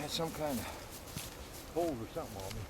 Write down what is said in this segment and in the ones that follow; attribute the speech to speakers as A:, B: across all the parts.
A: had some kind of cold or something on me.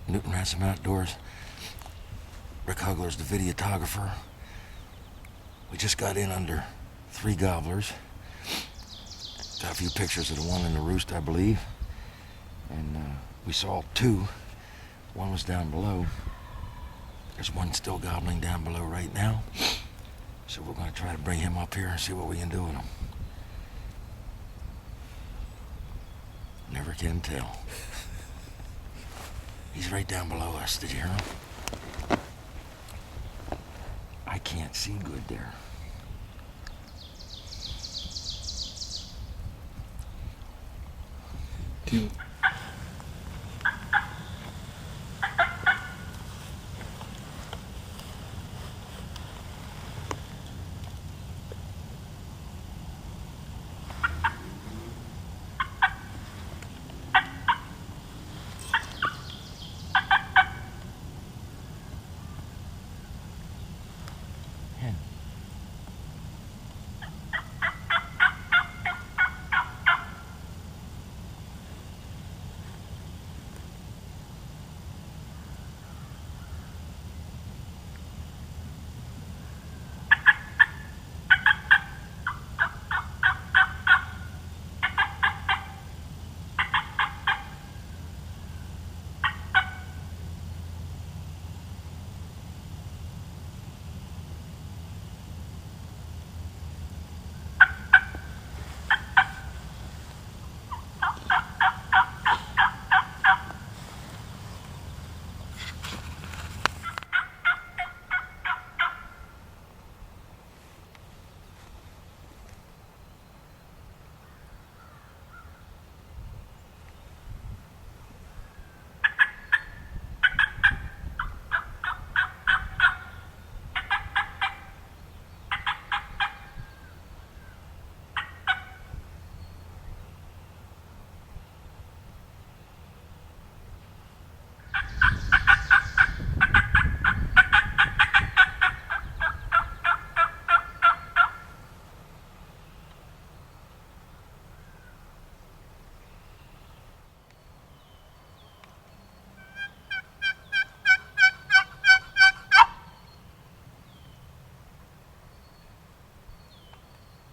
B: Ransom Outdoors. Rick Hugler's the videographer. We just got in under 3 gobblers. Got a few pictures of the one in the roost, I believe. And we saw 2. One was down below. There's one still gobbling down below right now. So we're going to try to bring him up here and see what we can do with him. Never can tell. He's right down below us. Did you hear him? I can't see good there.
C: Dude.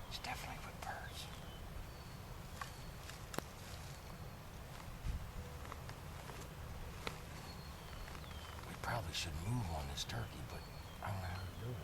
B: It's definitely with birds. We probably should move on this turkey, but I don't know how to do it.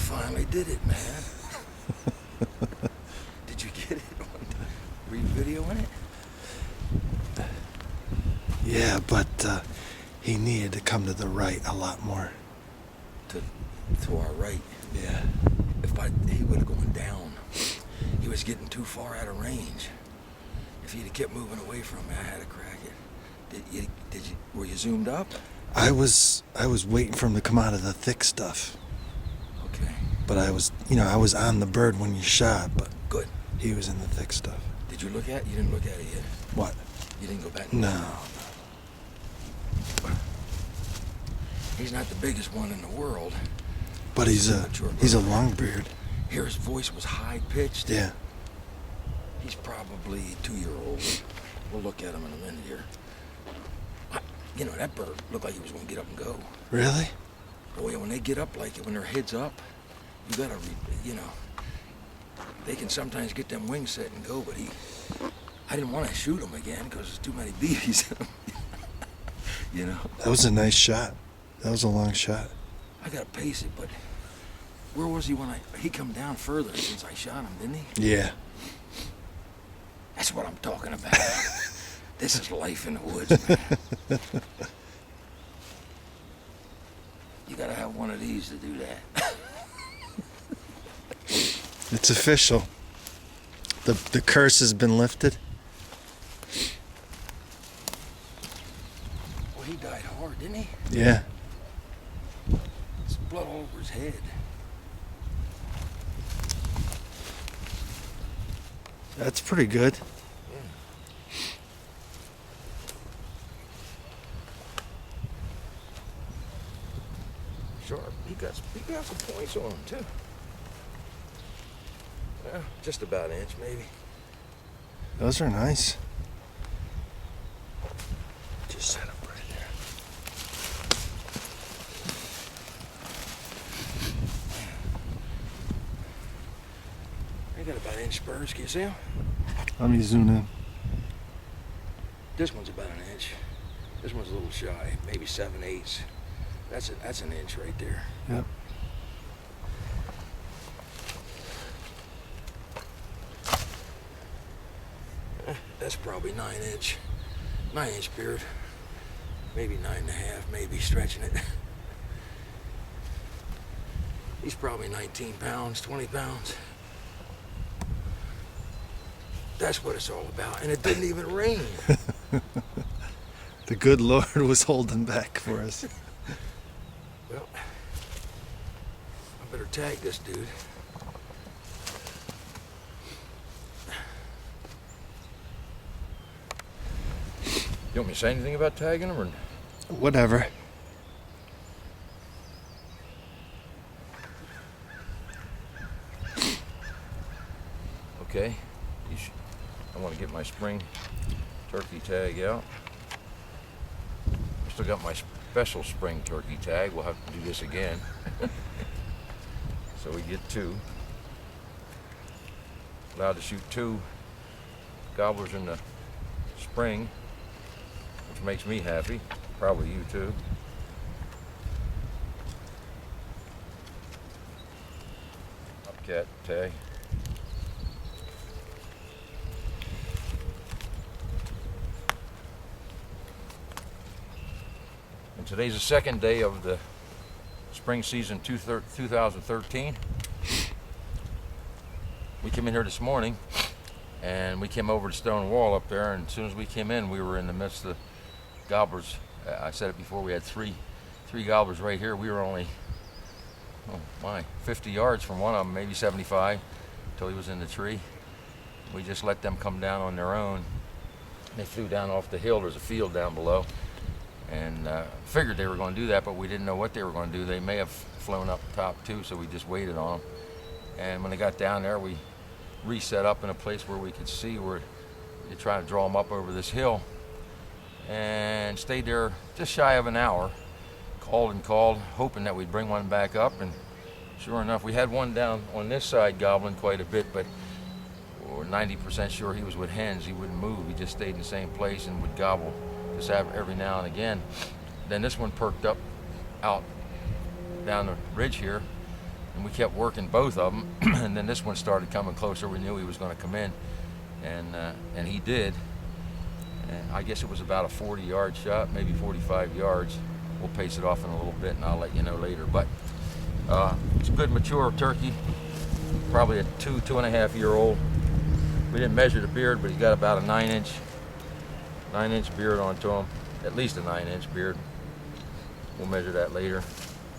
B: finally did it, man. Did you get it? Were you videoing it?
C: Yeah, but he needed to come to the right a lot more.
B: To our right.
C: Yeah.
B: He would have gone down. He was getting too far out of range. If he'd have kept moving away from me, I had to crack it. Were you zoomed up?
C: I was waiting for him to come out of the thick stuff.
B: Okay.
C: But I was on the bird when you shot, but
B: Good.
C: he was in the thick stuff.
B: Did you look at it? You didn't look at it yet.
C: What?
B: You didn't go back?
C: No.
B: He's not the biggest one in the world.
C: But he's a longbeard.
B: Here his voice was high-pitched.
C: Yeah.
B: He's probably 2-year-old. We'll look at him in a minute here. That bird looked like he was going to get up and go.
C: Really?
B: Oh, yeah, when they get up like it, when their head's up, you gotta, they can sometimes get them wings set and go, but I didn't want to shoot him again because there's too many BBs in him.
C: That was a nice shot. That was a long shot.
B: I gotta pace it, but where was he when he come down further since I shot him, didn't he?
C: Yeah.
B: That's what I'm talking about. This is life in the woods, man. You gotta have one of these to do that.
C: It's official. The curse has been lifted.
B: Well, he died hard, didn't he?
C: Yeah.
B: There's blood all over his head.
C: That's pretty good.
B: Sharp. He got some points on him, too. Yeah, just about an inch, maybe.
C: Those are nice. Just set up right there.
B: They got about an inch spurs. Can you see them?
C: Let me zoom in.
B: This one's about an inch. This one's a little shy, maybe 7/8. That's an inch right there.
C: Yep.
B: That's probably 9 inch beard. Maybe 9.5, maybe stretching it. He's probably 19 pounds, 20 pounds. That's what it's all about. And it didn't even rain.
C: The good Lord was holding back for us.
B: Well, I better tag this dude. You want me to say anything about tagging him, or?
C: Whatever.
B: Okay. I want to get my spring turkey tag out. I still got my special spring turkey tag. We'll have to do this again. So we get 2. Allowed to shoot 2 gobblers in the spring, which makes me happy. Probably you too. Bobcat tag. And today's the second day of the spring season 2013. We came in here this morning and we came over to Stone Wall up there, and as soon as we came in, we were in the midst of gobblers. I said it before, we had three gobblers right here. We were only 50 yards from one of them, maybe 75, until he was in the tree. We just let them come down on their own. They flew down off the hill. There's a field down below, and figured they were going to do that, but we didn't know what they were going to do. They may have flown up top too, so we just waited on them. And when they got down there, we reset up in a place where we could see where you're trying to draw them up over this hill, and stayed there just shy of an hour. Called and called, hoping that we'd bring one back up, and sure enough, we had one down on this side gobbling quite a bit, but we're 90% sure he was with hens. He wouldn't move. He just stayed in the same place and would gobble just every now and again. Then this one perked up out down the ridge here, and we kept working both of them. And then this one started coming closer. We knew he was going to come in, and he did. And I guess it was about a 40-yard shot, maybe 45 yards. We'll pace it off in a little bit, and I'll let you know later. But it's a good mature turkey, probably a 2.5-year-old. We didn't measure the beard, but he's got about a 9-inch beard onto him, at least a 9-inch beard. We'll measure that later.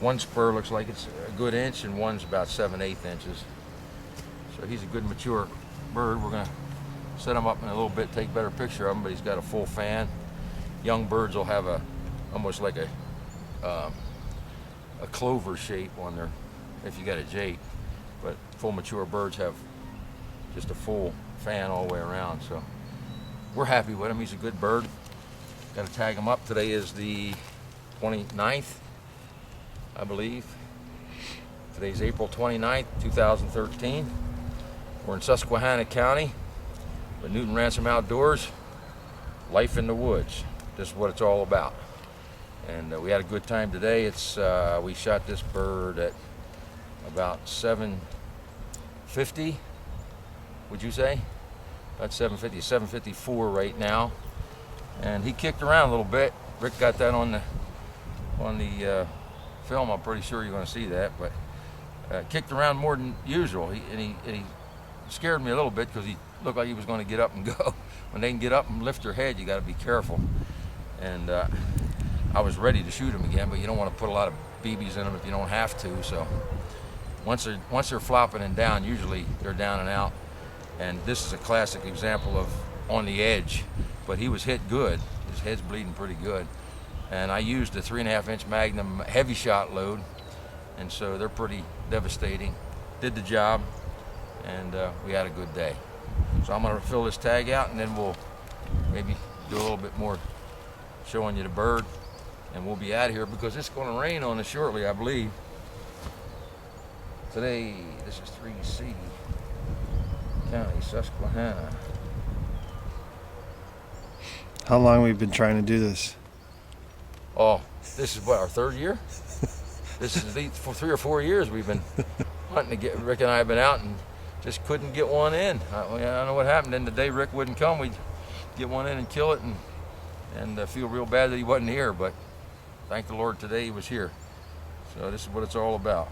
B: One spur looks like it's a good inch, and one's about 7/8 inches. So he's a good mature bird. We're gonna set him up in a little bit, take a better picture of him, but he's got a full fan. Young birds will have almost like a clover shape on their, if you got a jate, but full mature birds have just a full fan all the way around. So we're happy with him. He's a good bird. Got to tag him up. Today is the 29th, I believe. Today's April 29th, 2013. We're in Susquehanna County with Newton Ransom Outdoors. Life in the woods. This is what it's all about. And we had a good time today. We shot this bird at about 7:50. Would you say? About 7:50, 7:54 right now. And he kicked around a little bit. Rick got that on the film. I'm pretty sure you're going to see that. But kicked around more than usual. He scared me a little bit because he looked like he was going to get up and go. When they can get up and lift their head, you got to be careful. And I was ready to shoot him again, but you don't want to put a lot of BBs in them if you don't have to. So once they're flopping and down, usually they're down and out. And this is a classic example of on the edge, but he was hit good. His head's bleeding pretty good. And I used a 3.5-inch Magnum heavy shot load, and so they're pretty devastating. Did the job, and we had a good day. So I'm gonna fill this tag out, and then we'll maybe do a little bit more showing you the bird, and we'll be out of here because it's gonna rain on us shortly, I believe. Today, this is 3C County, Susquehanna.
C: How long we've been trying to do this?
B: Oh, this is what, our third year? This is for 3 or 4 years we've been hunting to get. Rick and I have been out and just couldn't get one in. I don't know what happened. Then the day Rick wouldn't come, we'd get one in and kill it, and feel real bad that he wasn't here. But thank the Lord today he was here. So this is what it's all about.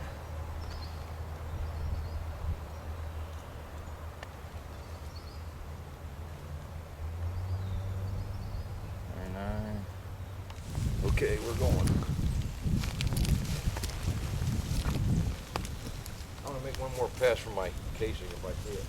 B: Okay, we're going. I'm gonna make one more pass from my casing if I see it.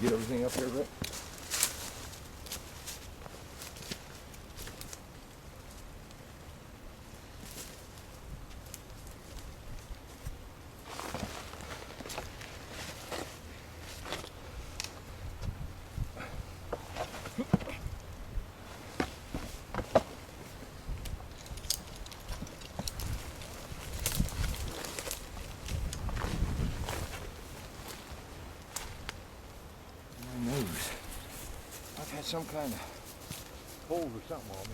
B: Get everything up here, Rick? I've had some kind of cold or something on me.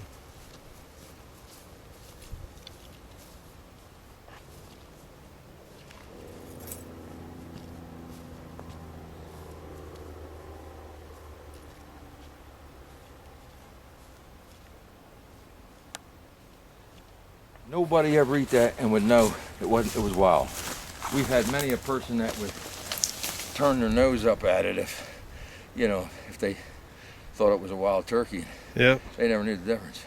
B: Nobody ever eat that and would know it was wild. We've had many a person that would turn their nose up at it if they thought it was a wild turkey.
C: Yep.
B: They never knew the difference.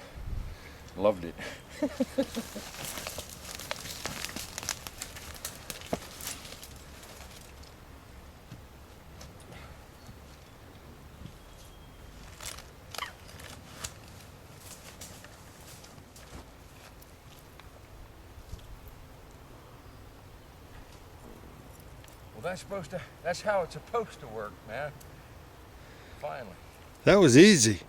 B: Loved it. Well, that's how it's supposed to work, man. Finally.
C: That was easy.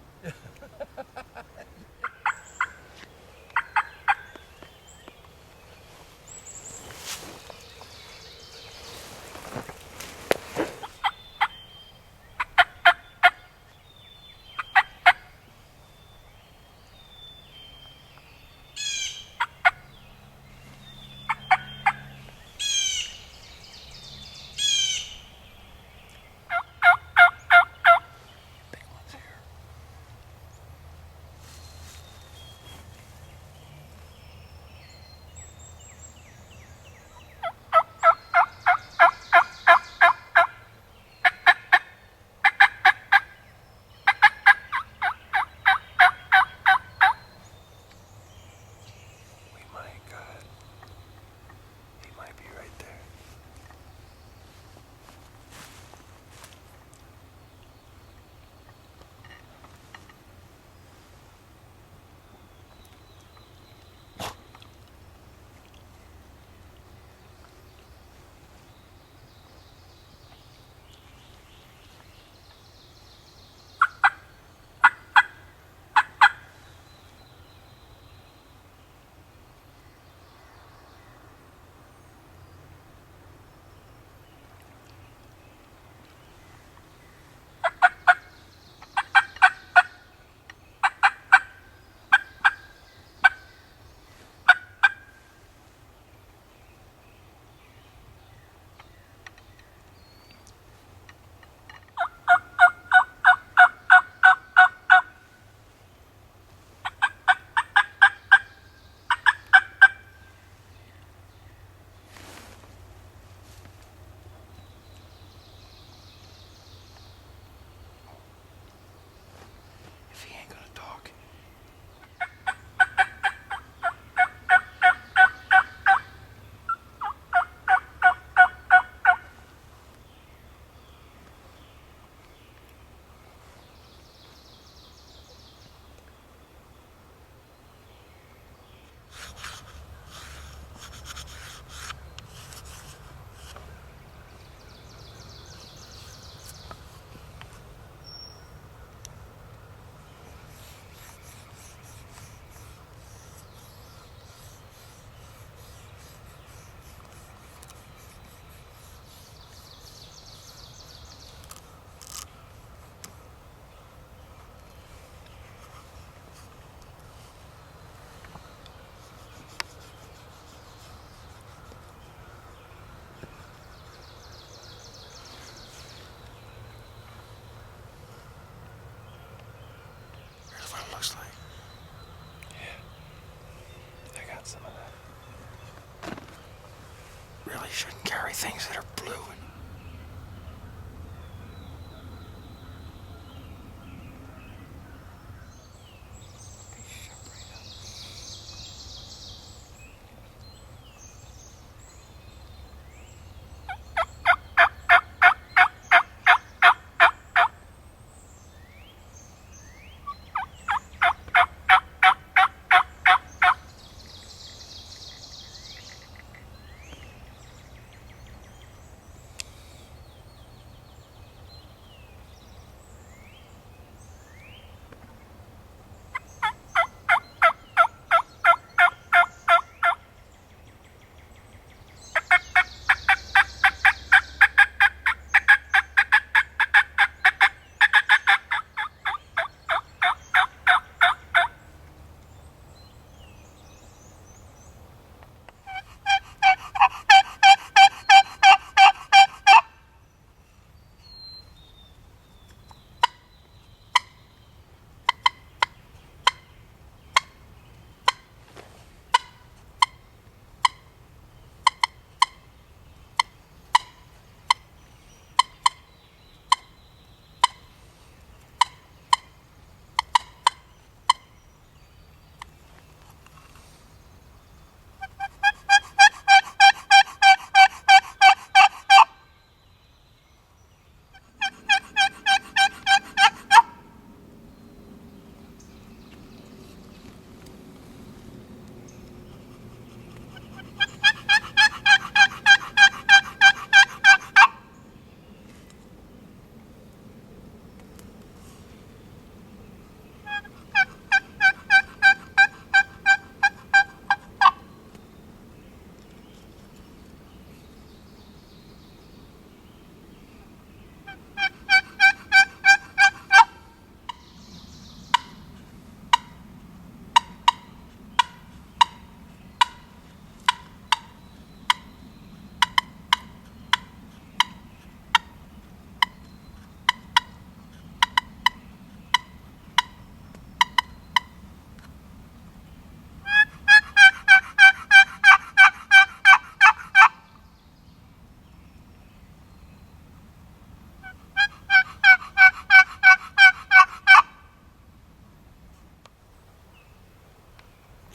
B: If he ain't gonna talk. Here's what it looks like.
C: Yeah. I got some of that.
B: Really shouldn't carry things that are blue and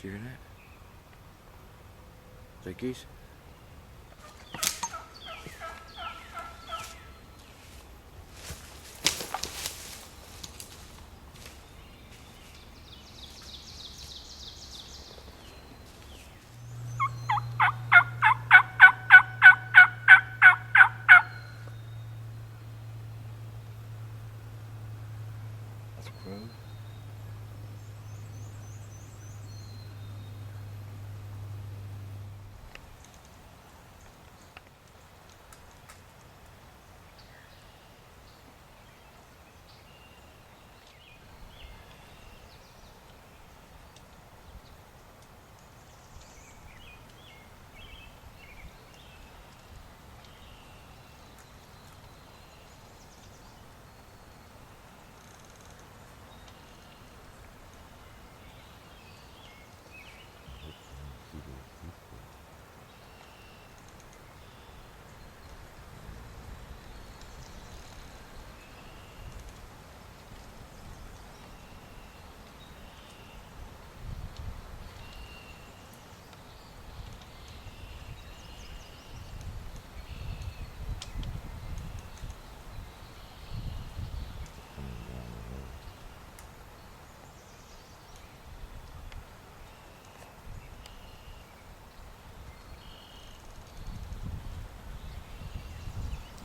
B: Did you hear that? Is that geese?
A: That's crows.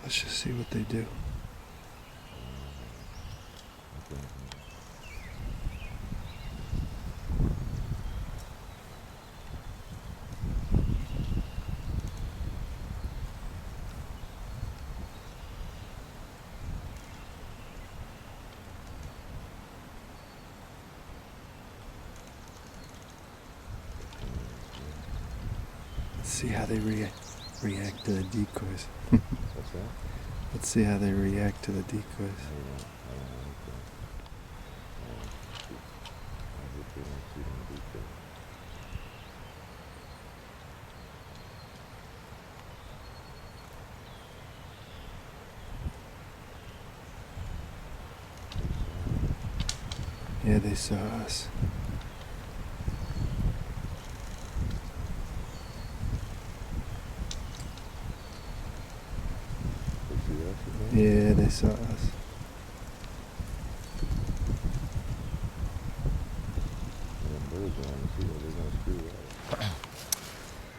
C: Let's just see what they do. Let's see how they react to the decoys.
A: What's that?
C: Let's see how they react to the decoys.
A: I don't like that. I hope they don't see them do that.
C: Yeah, they saw us.
A: They see us again?
C: Yeah, they saw us.
A: Them birds are on the field. They're gonna screw up.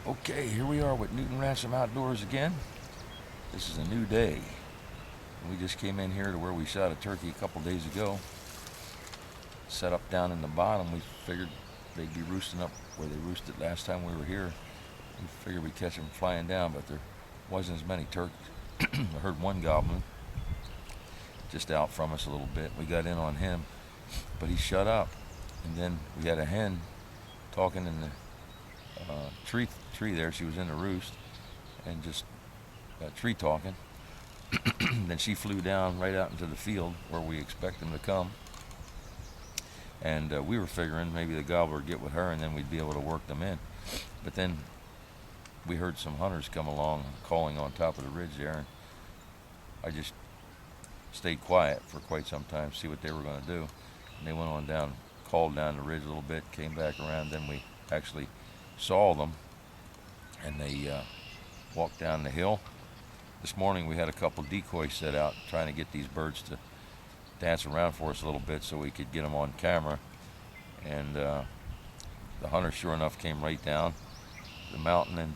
B: Okay, here we are with Newton Ransom Outdoors again. This is a new day. We just came in here to where we shot a turkey a couple days ago. Set up down in the bottom. We figured they'd be roosting up where they roosted last time we were here. We figured we'd catch them flying down, but there wasn't as many turkeys. I heard one goblin just out from us a little bit. We got in on him, but he shut up. And then we had a hen talking in the tree there. She was in the roost and just tree talking. Then she flew down right out into the field where we expect them to come. And we were figuring maybe the gobbler would get with her and then we'd be able to work them in. But then we heard some hunters come along calling on top of the ridge there, and I just stayed quiet for quite some time to see what they were going to do. And they went on down, called down the ridge a little bit, came back around, then we actually saw them, and they walked down the hill. This morning we had a couple decoys set out trying to get these birds to dance around for us a little bit so we could get them on camera. And the hunter sure enough came right down the mountain and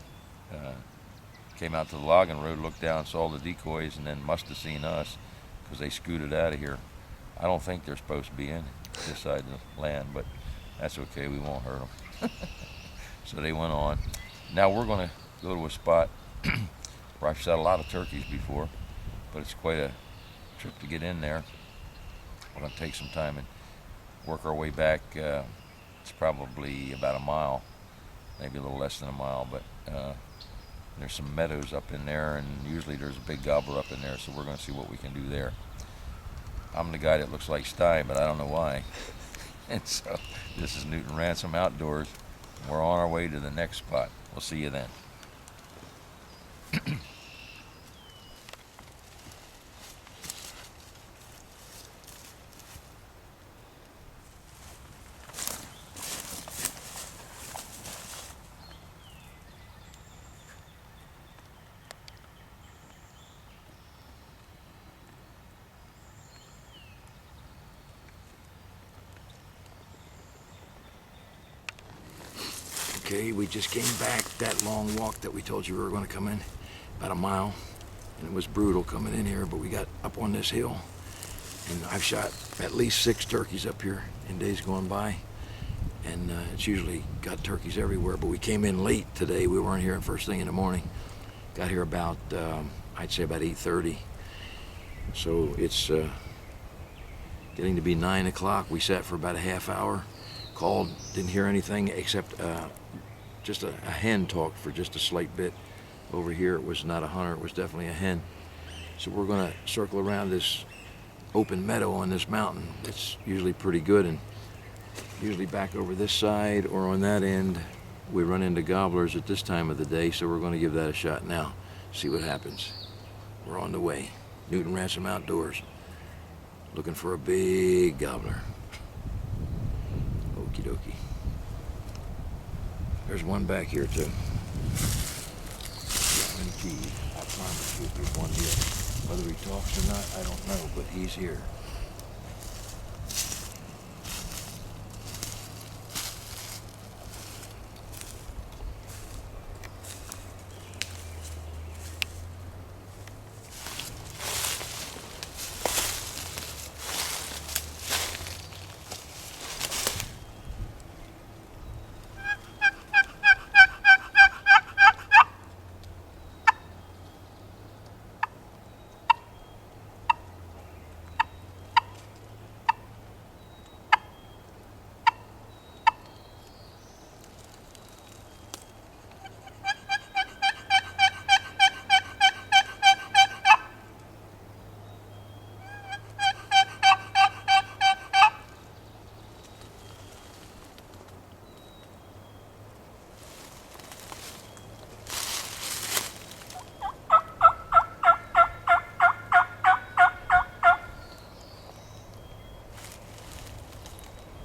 B: came out to the logging road, looked down, saw the decoys, and then must have seen us because they scooted out of here. I don't think they're supposed to be in this side of the land, but that's okay, we won't hurt them. So they went on. Now we're going to go to a spot where I've shot a lot of turkeys before, but it's quite a trip to get in there. We're going to take some time and work our way back. It's probably about a mile, maybe a little less than a mile, but there's some meadows up in there, and usually there's a big gobbler up in there, so we're going to see what we can do there. I'm the guy that looks like Sty, but I don't know why. And so this is Newton Ransom Outdoors. We're on our way to the next spot. We'll see you then. Okay, we just came back that long walk that we told you we were going to come in, about a mile, and it was brutal coming in here, but we got up on this hill, and I've shot at least 6 turkeys up here in days going by, and it's usually got turkeys everywhere, but we came in late today. We weren't here first thing in the morning. Got here about, I'd say about 8:30, so it's getting to be 9 o'clock. We sat for about a half hour, called, didn't hear anything except just a hen talked for just a slight bit. Over here it was not a hunter, it was definitely a hen. So we're going to circle around this open meadow on this mountain. It's usually pretty good, and usually back over this side or on that end we run into gobblers at this time of the day, so we're going to give that a shot now, see what happens. We're on the way. Newton Ransom Outdoors, looking for a big gobbler. Okie dokie. There's one back here too. Guaranteed. I promise you there's one here. Whether he talks or not, I don't know, but he's here.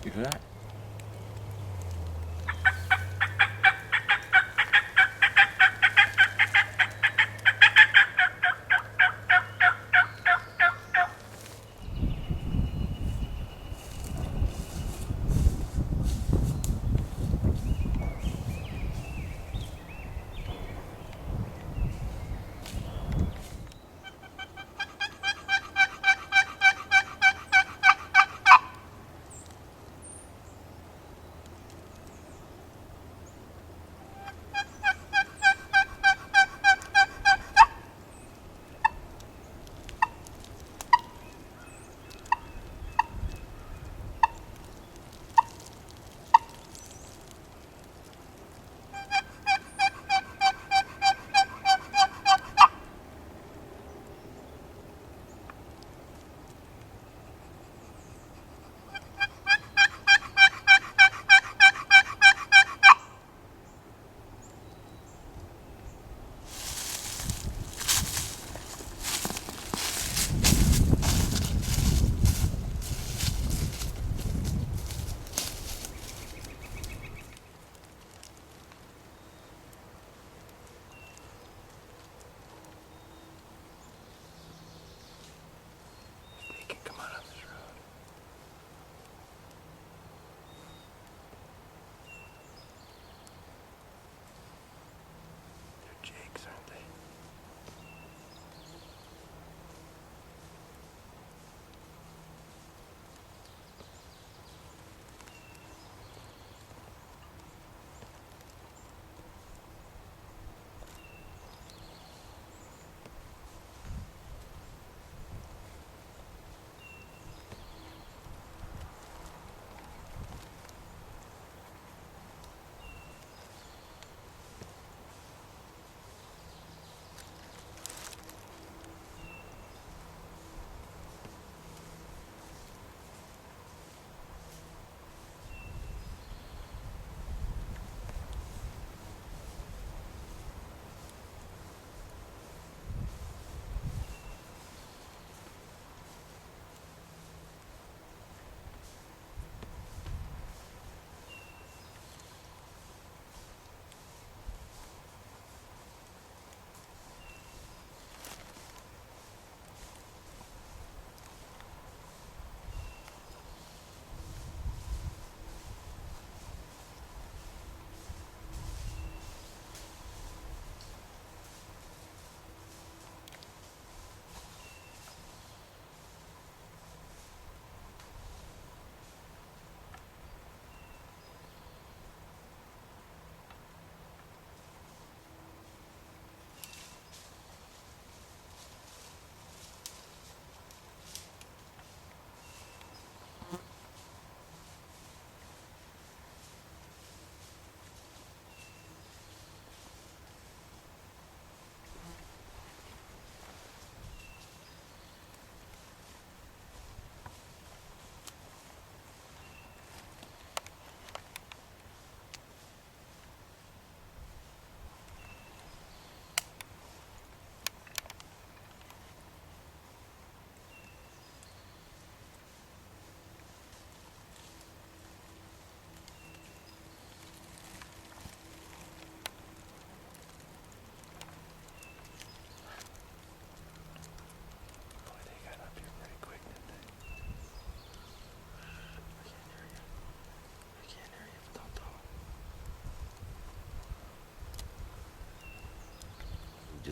B: You hear that?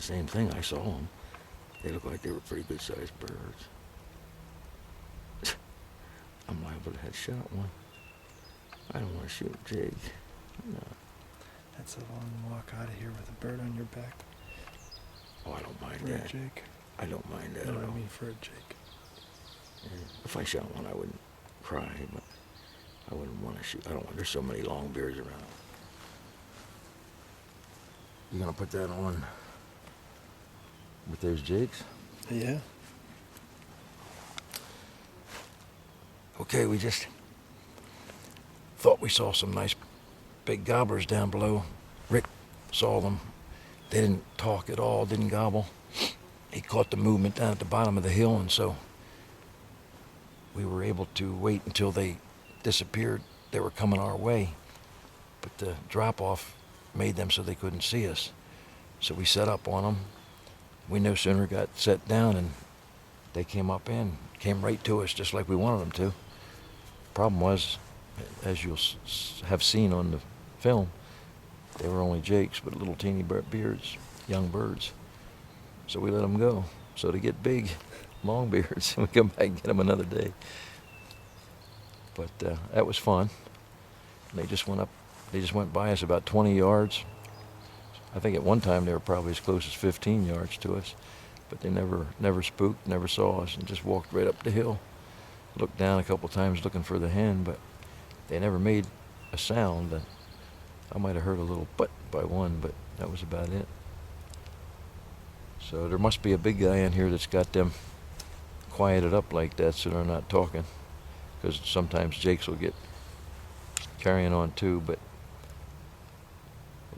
B: same thing. I saw them. They looked like they were pretty good-sized birds. I'm liable to have shot one. I don't want to shoot Jake. No.
C: That's a long walk out of here with a bird on your back.
B: Oh, I don't mind
C: For
B: that.
C: a Jake.
B: I don't mind that
C: No,
B: at
C: I
B: all.
C: mean for a Jake.
B: Yeah. If I shot one, I wouldn't cry, but I wouldn't want to shoot. I don't want. There's so many long beards around. You gonna put that on with those Jakes?
C: Yeah.
B: Okay, we just thought we saw some nice big gobblers down below. Rick saw them. They didn't talk at all, didn't gobble. He caught the movement down at the bottom of the hill, and so we were able to wait until they disappeared. They were coming our way, but the drop-off made them so they couldn't see us. So we set up on them. We no sooner got set down and they came right to us just like we wanted them to. Problem was, as you'll have seen on the film, they were only Jakes, but little teeny beards, young birds. So we let them go. So to get big, long beards, we come back and get them another day. But that was fun. They just went by us about 20 yards. I think at one time they were probably as close as 15 yards to us, but they never spooked, never saw us, and just walked right up the hill. Looked down a couple times looking for the hen, but they never made a sound. I might have heard a little butt by one, but that was about it. So there must be a big guy in here that's got them quieted up like that so they're not talking, because sometimes Jakes will get carrying on too, but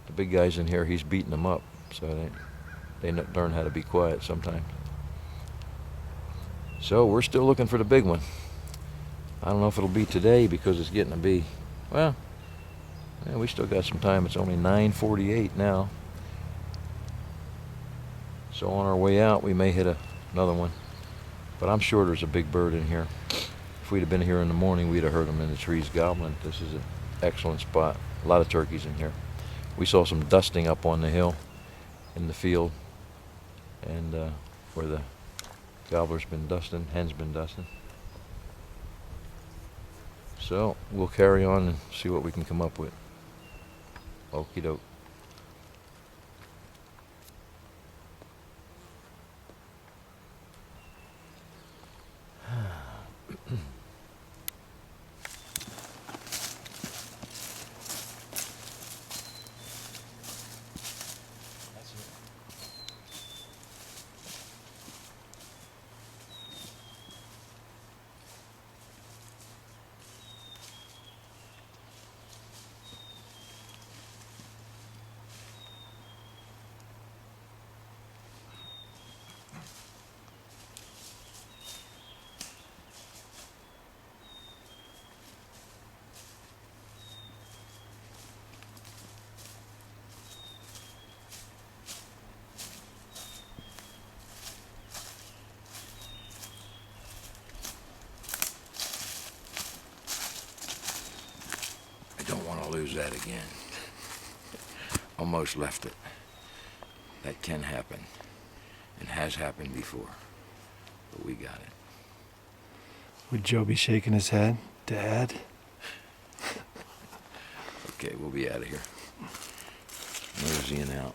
B: the big guy's in here, he's beating them up, so they learn how to be quiet sometimes. So we're still looking for the big one. I don't know if it'll be today because it's getting to be, well, yeah, we still got some time. It's only 9:48 now. So on our way out, we may hit another one. But I'm sure there's a big bird in here. If we'd have been here in the morning, we'd have heard them in the trees gobbling. This is an excellent spot. A lot of turkeys in here. We saw some dusting up on the hill in the field, and where the gobbler's been dusting, hen's been dusting. So we'll carry on and see what we can come up with. Okie doke. Don't want to lose that again. Almost left it. That can happen and has happened before, but we got it.
C: Would Joe be shaking his head? Dad?
B: Okay, we'll be out of here. Nosing out.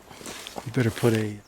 C: You better put a...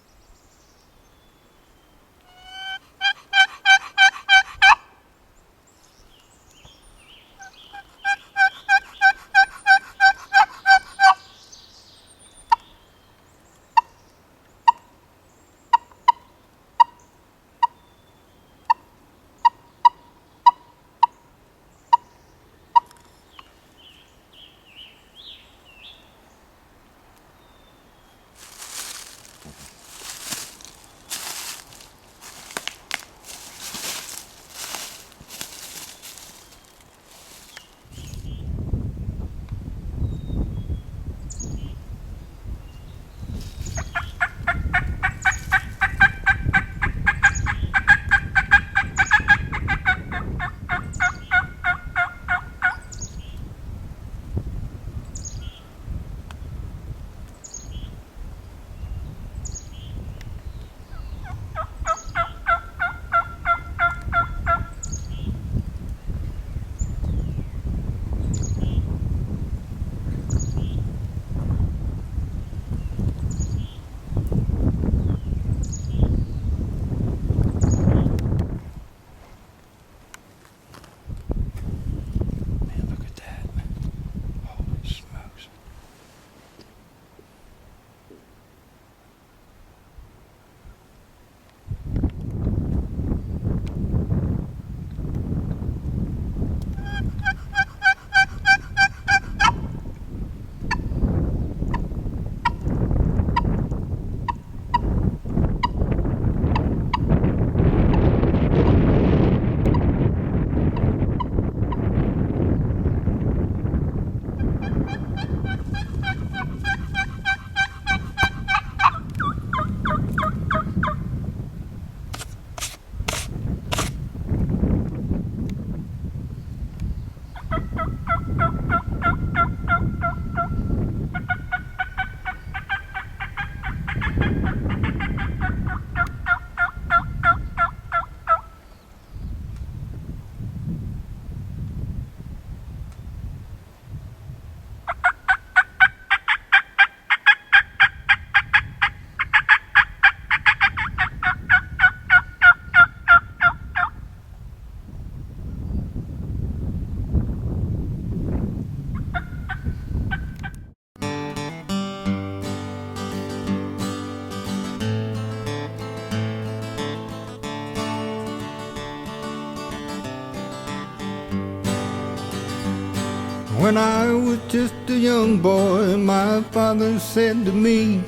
D: When I was just a young boy, my father said to me,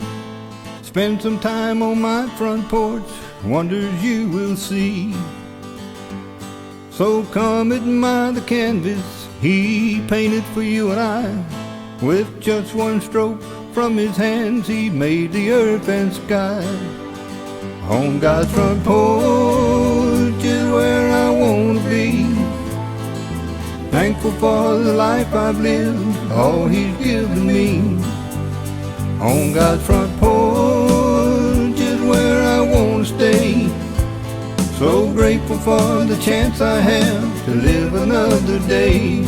D: spend some time on my front porch, wonders you will see. So come admire the canvas he painted for you and I. With just one stroke from his hands, he made the earth and sky. On God's front porch is where I want to be. Thankful for the life I've lived, all He's given me. On God's front porch is where I want to stay. So grateful for the chance I have to live another day.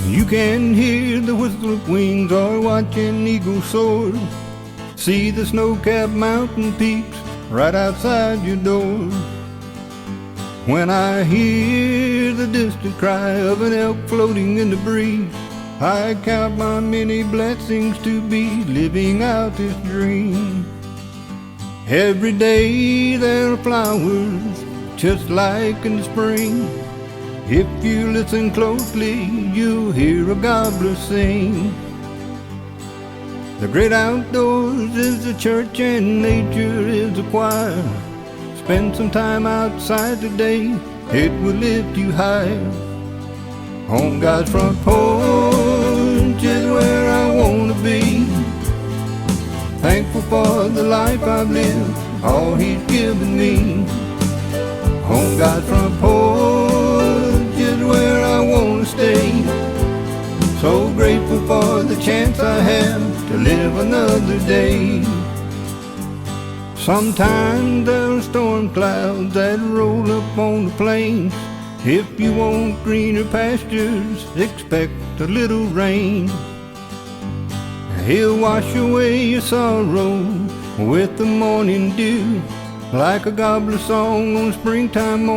D: You can hear the whistle of wings or watch an eagle soar. See the snow-capped mountain peaks right outside your door. When I hear the distant cry of an elk floating in the breeze, I count my many blessings to be living out this dream. Every day there are flowers, just like in the spring. If you listen closely, you'll hear a gobbler sing. The great outdoors is the church and nature is the choir. Spend some time outside today, it will lift you higher. On God's front porch is where I want to be. Thankful for the life I've lived, all He's given me. On God's front porch is where I want to stay. So grateful for the chance I have to live another day. Sometimes there are storm clouds that roll up on the plains. If you want greener pastures, expect a little rain. He'll wash away your sorrow with the morning dew, like a gobbler song on a springtime morning.